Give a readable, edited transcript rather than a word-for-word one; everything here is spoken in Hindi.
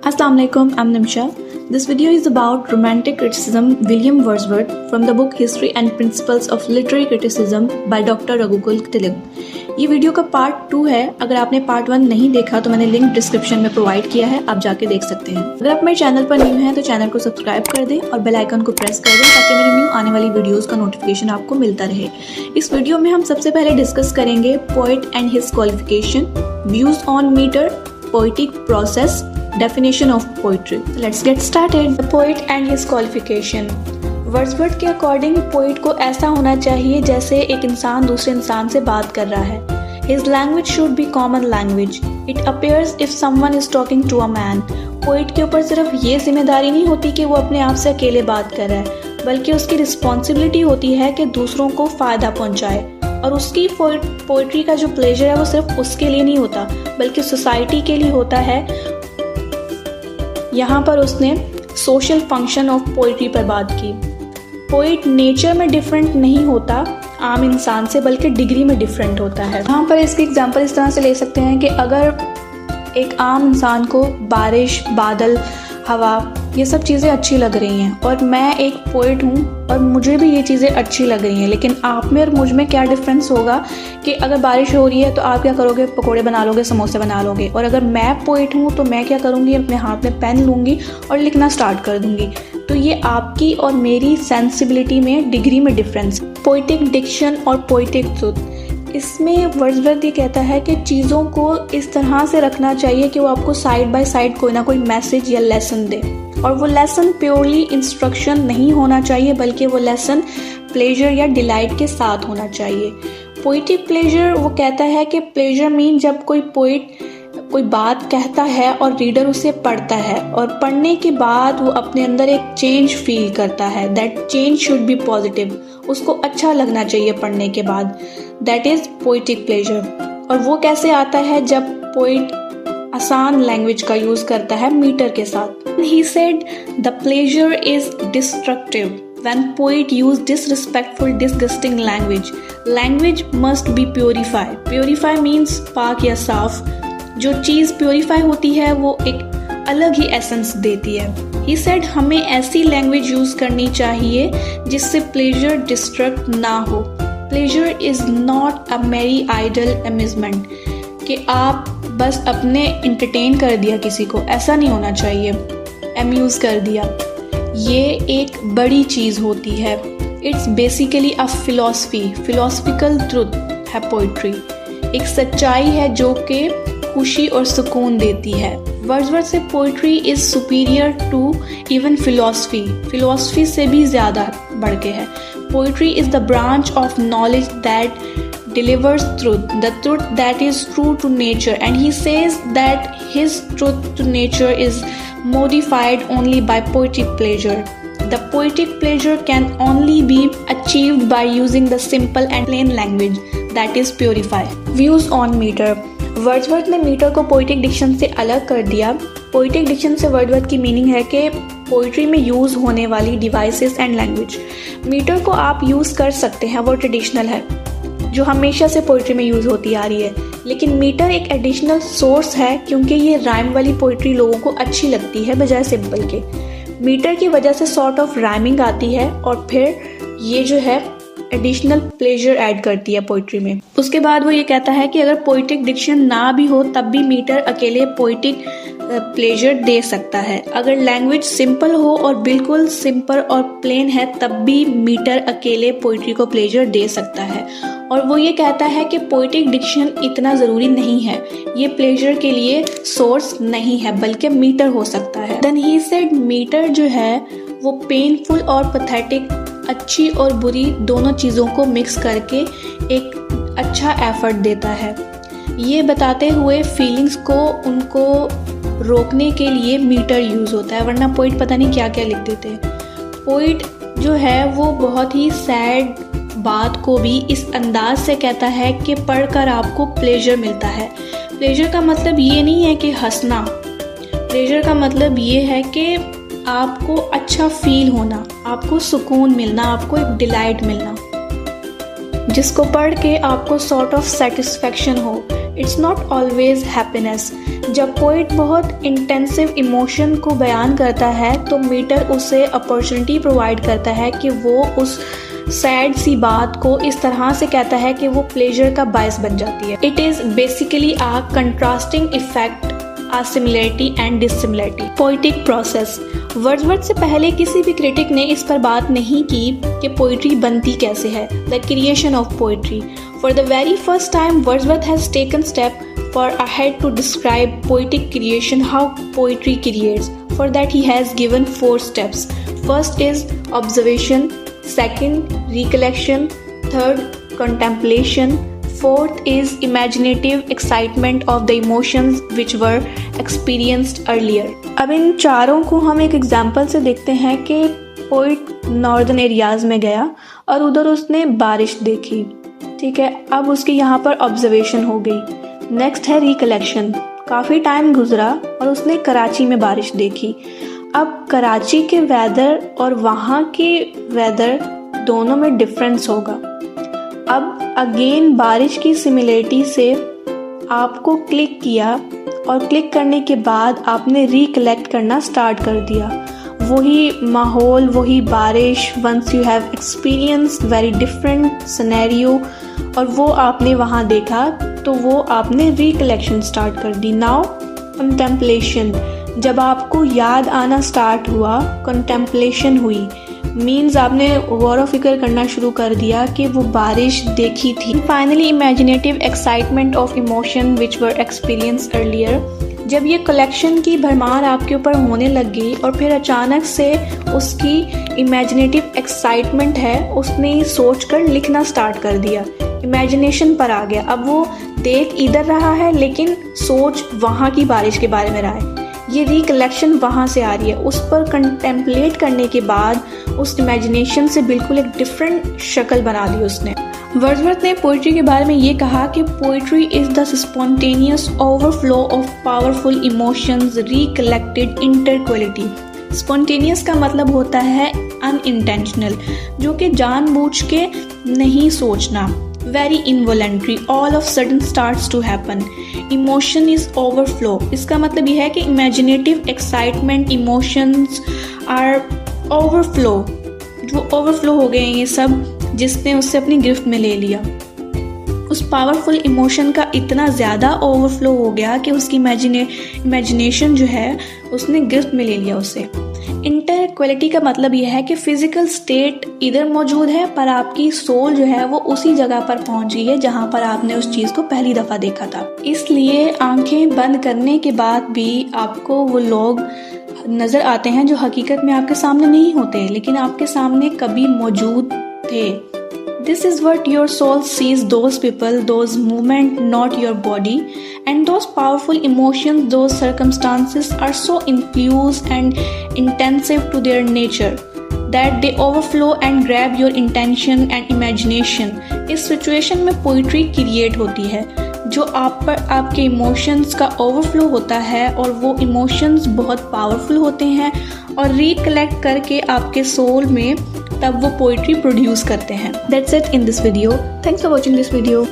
Assalamu alaikum, I'm Nimsha. This video is about romantic criticism William Wordsworth from the book History and Principles of Literary Criticism by Dr. Raghukull Tilak. ये वीडियो का पार्ट 2 है। अगर आपने पार्ट 1 नहीं देखा तो मैंने लिंक डिस्क्रिप्शन में प्रोवाइड किया है, आप जाके देख सकते हैं। अगर आप मेरे चैनल पर न्यू हैं तो चैनल को सब्सक्राइब कर दें और बेल आइकन को प्रेस कर दें ताकि मेरी न्यू आने वाली वीडियोस का नोटिफिकेशन आपको मिलता रहे। इस वीडियो में हम सबसे पहले डिस्कस करेंगे poet and his qualification, views on metre, poetic process, definition of poetry. Let's get started. The poet and his qualification. Wordsworth के अकॉर्डिंग पोइट को ऐसा होना चाहिए जैसे एक इंसान दूसरे इंसान से बात कर रहा है। His language should be common language. It appears if someone is talking to a man. Poet के ऊपर सिर्फ ये जिम्मेदारी नहीं होती कि वो अपने आप से अकेले बात कर रहा है, बल्कि उसकी रिस्पॉन्सिबिलिटी होती है कि दूसरों को फ़ायदा पहुंचाए। और उसकी पोइट्री का जो प्लेजर है वो सिर्फ उसके लिए नहीं होता बल्कि सोसाइटी के लिए होता है। यहाँ पर उसने सोशल फंक्शन ऑफ पोइट्री पर बात की। पोइट नेचर में डिफरेंट नहीं होता आम इंसान से, बल्कि डिग्री में डिफरेंट होता है। यहाँ पर इसकी एग्जांपल इस तरह से ले सकते हैं कि अगर एक आम इंसान को बारिश, बादल, हवा, ये सब चीज़ें अच्छी लग रही हैं और मैं एक पोइट हूँ और मुझे भी ये चीज़ें अच्छी लग रही हैं, लेकिन आप में और मुझ में क्या डिफरेंस होगा कि अगर बारिश हो रही है तो आप क्या करोगे, पकोड़े बना लोगे, समोसे बना लोगे। और अगर मैं पोइट हूँ तो मैं क्या करूँगी, अपने हाथ में पेन लूँगी और लिखना स्टार्ट कर दूँगी। तो ये आपकी और मेरी सेंसिबिलिटी में, डिग्री में डिफरेंस। पोइटिक डिक्शन और पोइटिक ट्रुथ, इसमें वर्ड्सवर्थ ये कहता है कि चीज़ों को इस तरह से रखना चाहिए कि वो आपको साइड बाय साइड कोई ना कोई मैसेज या लेसन दे, और वो लेसन प्योरली इंस्ट्रक्शन नहीं होना चाहिए बल्कि वो लेसन प्लेजर या डिलाइट के साथ होना चाहिए। पोइटिक प्लेजर, वो कहता है कि प्लेजर मीन जब कोई पोइट कोई बात कहता है और रीडर उसे पढ़ता है और पढ़ने के बाद वो अपने अंदर एक चेंज फील करता है। That change should be positive, उसको अच्छा लगना चाहिए पढ़ने के बाद। That is poetic pleasure. और वो कैसे आता है, जब पोइट आसान लैंग्वेज का यूज करता है मीटर के साथ। He said the pleasure is destructive when poet use disrespectful, disgusting language. Language must be purified. Purify means पाक या साफ। जो चीज़ प्योरीफाई होती है वो एक अलग ही एसेंस देती है। He said हमें ऐसी लैंग्वेज यूज करनी चाहिए जिससे प्लेजर डिस्ट्रक्ट ना हो। प्लेजर इज नॉट अ मेरी आइडल अम्यूजमेंट, कि आप बस अपने इंटरटेन कर दिया किसी को, ऐसा नहीं होना चाहिए। अम्यूज कर दिया, ये एक बड़ी चीज़ होती है। It's basically a philosophical truth है पोइट्री, एक सच्चाई है जो कि खुशी और सुकून देती है। वर्ड्सवर्थ से poetry is superior to even philosophy से भी ज़्यादा बढ़ के है। Poetry is the branch of knowledge that delivers the truth that is true to nature, and he says that his truth to nature is modified only by poetic pleasure. The poetic pleasure can only be achieved by using the simple and plain language that is purified. Views on meter. Wordsworth ने मीटर को पोइटिक डिक्शन से अलग कर दिया। पोइटिक डिक्शन से वर्ड्सवर्थ की मीनिंग है कि पोइट्री में यूज़ होने वाली डिवाइसेस एंड लैंग्वेज। मीटर को आप यूज़ कर सकते हैं, वो ट्रेडिशनल है जो हमेशा से पोइट्री में यूज़ होती आ रही है, लेकिन मीटर एक एडिशनल सोर्स है क्योंकि ये राइम वाली पोइट्री लोगों को अच्छी लगती है बजाय सिंपल के। मीटर की वजह से सॉर्ट ऑफ राइमिंग आती है और फिर ये जो है एडिशनल प्लेजर ऐड करती है पोइट्री में। उसके बाद वो ये कहता है कि अगर पोइटिक डिक्शन ना भी हो तब भी मीटर अकेले पोइटिक प्लेजर दे सकता है। अगर लैंग्वेज सिंपल हो और बिल्कुल सिंपल और प्लेन है तब भी मीटर अकेले पोइट्री को प्लेजर दे सकता है। और वो ये कहता है कि पोइटिक डिक्शन इतना ज़रूरी नहीं है, ये प्लेजर के लिए सोर्स नहीं है, बल्कि मीटर हो सकता है। देन ही सेड मीटर जो है वो पेनफुल और पैथेटिक, अच्छी और बुरी दोनों चीज़ों को मिक्स करके एक अच्छा एफर्ट देता है। ये बताते हुए फीलिंग्स को उनको रोकने के लिए मीटर यूज़ होता है, वरना पोइट पता नहीं क्या क्या लिख देते हैं। पोइट जो है वो बहुत ही सैड बात को भी इस अंदाज से कहता है कि पढ़कर आपको प्लेजर मिलता है। प्लेजर का मतलब ये नहीं है कि हंसना, प्लेजर का मतलब ये है कि आपको अच्छा फील होना, आपको सुकून मिलना, आपको एक डिलाइट मिलना, जिसको पढ़ के आपको सॉर्ट ऑफ सेटिस्फेक्शन हो। It's not always happiness. जब पोइट बहुत इंटेंसिव इमोशन को बयान करता है तो मीटर उसे अपॉर्चुनिटी प्रोवाइड करता है कि वो उस सैड सी बात को इस तरह से कहता है कि वो प्लेजर का बायस बन जाती है। It is basically uh contrasting effect, uh similarity and dissimilarity. Poetic process. Wordsworth से पहले किसी भी क्रिटिक ने इस पर बात नहीं की कि पोइट्री बनती कैसे है। The creation of poetry. For the very first time Wordsworth has taken step for ahead to describe poetic creation, how poetry creates. For that he has given 4 steps. First is observation, second recollection, third contemplation, fourth is imaginative excitement of the emotions which were experienced earlier. अब इन चारों को हम एक एग्जाम्पल से देखते हैं कि पोइट नॉर्दर्न एरियाज में गया और उधर उसने बारिश देखी, ठीक है। अब उसके यहाँ पर ऑब्जर्वेशन हो गई। नेक्स्ट है रिकलेक्शन, काफ़ी टाइम गुजरा और उसने कराची में बारिश देखी। अब कराची के वेदर और वहाँ के वेदर दोनों में डिफरेंस होगा। अब अगेन बारिश की सिमिलरिटी से आपको क्लिक किया और क्लिक करने के बाद आपने रिकलेक्ट करना स्टार्ट कर दिया। वही माहौल, वही बारिश, once you have experience very different scenario और वो आपने वहाँ देखा तो वो आपने रिकलेक्शन स्टार्ट कर दी। नाउ कंटेम्पलेशन, जब आपको याद आना स्टार्ट हुआ, कंटेम्पलेशन हुई, मीन्स आपने गौर फिक्र करना शुरू कर दिया कि वो बारिश देखी थी। Finally imaginative excitement of emotion which were experience earlier, जब ये कलेक्शन की भरमार आपके ऊपर होने लग गई और फिर अचानक से उसकी इमेजिनेटिव एक्साइटमेंट है, उसने सोच कर लिखना स्टार्ट कर दिया, इमेजिनेशन पर आ गया। अब वो देख इधर रहा है लेकिन सोच वहाँ की बारिश के बारे में रहा है। ये रिकलेक्शन वहाँ से आ रही है। उस पर कंटेम्पलेट करने के बाद उस इमेजिनेशन से बिल्कुल एक डिफरेंट शक्ल बना दी उसने। वर्ड्सवर्थ ने पोइट्री के बारे में ये कहा कि poetry is the spontaneous overflow of powerful emotions recollected in tranquility. Spontaneous का मतलब होता है अनइंटेंशनल, जो कि जानबूझ के नहीं सोचना। Very involuntary, all of sudden starts to happen. Emotion is overflow, इसका मतलब यह है कि imaginative excitement, emotions are overflow, जो ओवरफ्लो हो गए ये सब, जिसने उससे अपनी गिरफ्त में ले लिया। उस पावरफुल इमोशन का इतना ज़्यादा ओवरफ्लो हो गया कि उसकी इमेजिनेशन जो है उसने गिरफ्त में ले लिया उसे। इंटरक्वलिटी का मतलब यह है कि फिजिकल स्टेट इधर मौजूद है पर आपकी सोल जो है वो उसी जगह पर पहुंच गई है जहां पर आपने उस चीज़ को पहली दफ़ा देखा था। इसलिए आंखें बंद करने के बाद भी आपको वो लोग नज़र आते हैं जो हकीकत में आपके सामने नहीं होते लेकिन आपके सामने कभी मौजूद थे। This is what your soul sees, those people, those movements, not your body, and those powerful emotions, those circumstances are so infused and intensive to their nature that they overflow and grab your intention and imagination. इस सिचुएशन में पोइट्री क्रिएट होती है जो आप पर आपके इमोशंस का ओवरफ्लो होता है और वो इमोशंस बहुत पावरफुल होते हैं और रिकलेक्ट करके आपके सोल में तब वो पोइट्री प्रोड्यूस करते हैं। That's it in this video. Thanks for watching this video.